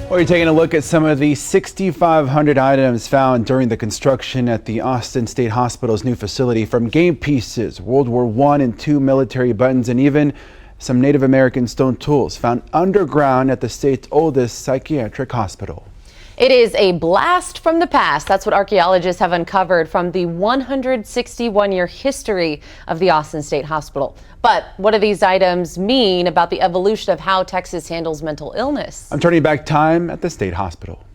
Well, you're taking a look at some of the 6,500 items found during the construction at the Austin State Hospital's new facility, from game pieces, World War I and II military buttons, and even some Native American stone tools found underground at the state's oldest psychiatric hospital. It is a blast from the past. That's what archaeologists have uncovered from the 161-year history of the Austin State Hospital. But what do these items mean about the evolution of how Texas handles mental illness? I'm turning back time at the state hospital.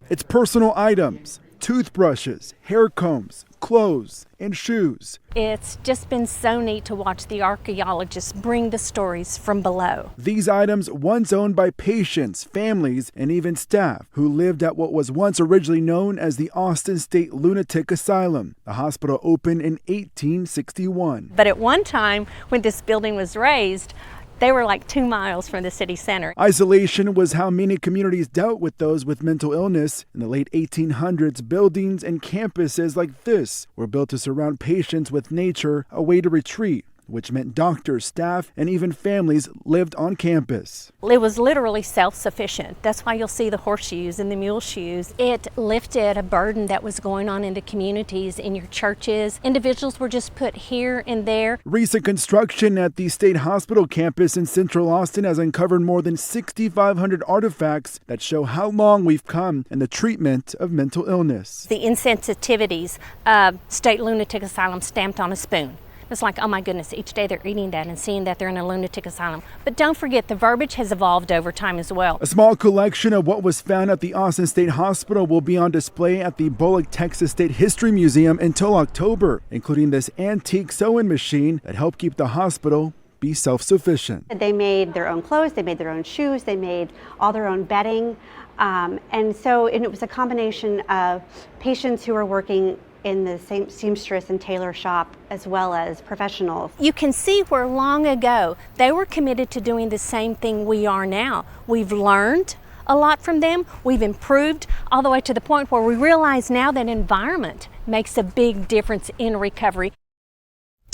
It's personal items, toothbrushes, hair combs, clothes, and shoes. It's just been so neat to watch the archaeologists bring the stories from below. These items once owned by patients, families, and even staff who lived at what was once originally known as the Austin State Lunatic Asylum. The hospital opened in 1861. But at one time, when this building was raised, they were like 2 miles from the city center. Isolation was how many communities dealt with those with mental illness. In the late 1800s, buildings and campuses like this were built to surround patients with nature, a way to retreat, which meant doctors, staff, and even families lived on campus. It was literally self-sufficient. That's why you'll see the horseshoes and the mule shoes. It lifted a burden that was going on in the communities, in your churches. Individuals were just put here and there. Recent construction at the State Hospital campus in Central Austin has uncovered more than 6,500 artifacts that show how long we've come in the treatment of mental illness. The insensitivities of State Lunatic Asylum stamped on a spoon. It's like, oh my goodness, each day they're eating that and seeing that they're in a lunatic asylum. But don't forget, the verbiage has evolved over time as well. A small collection of what was found at the Austin State Hospital will be on display at the Bullock, Texas State History Museum until October, including this antique sewing machine that helped keep the hospital be self-sufficient. They made their own clothes, they made their own shoes, they made all their own bedding. And it was a combination of patients who were working in the same seamstress and tailor shop, as well as professionals. You can see where long ago they were committed to doing the same thing we are now. We've learned a lot from them. We've improved all the way to the point where we realize now that environment makes a big difference in recovery.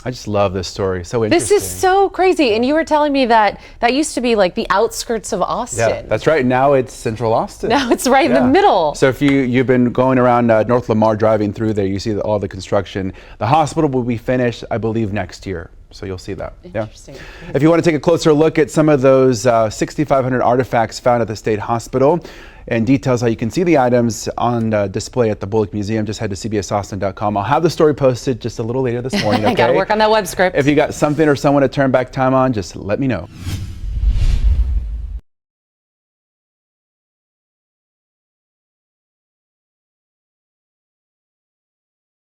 I just love this story. So interesting. This is so crazy. And you were telling me that used to be like the outskirts of Austin. Yeah, that's right. Now it's Central Austin. Now it's right in the middle. So if you've been going around North Lamar, driving through there, you see all the construction. The hospital will be finished, I believe, next year. So you'll see that. Interesting. Yeah. If you want to take a closer look at some of those 6,500 artifacts found at the state hospital and details how you can see the items on display at the Bullock Museum, just head to cbsaustin.com. I'll have the story posted just a little later this morning. Okay? I got to work on that web script. If you got something or someone to turn back time on, just let me know.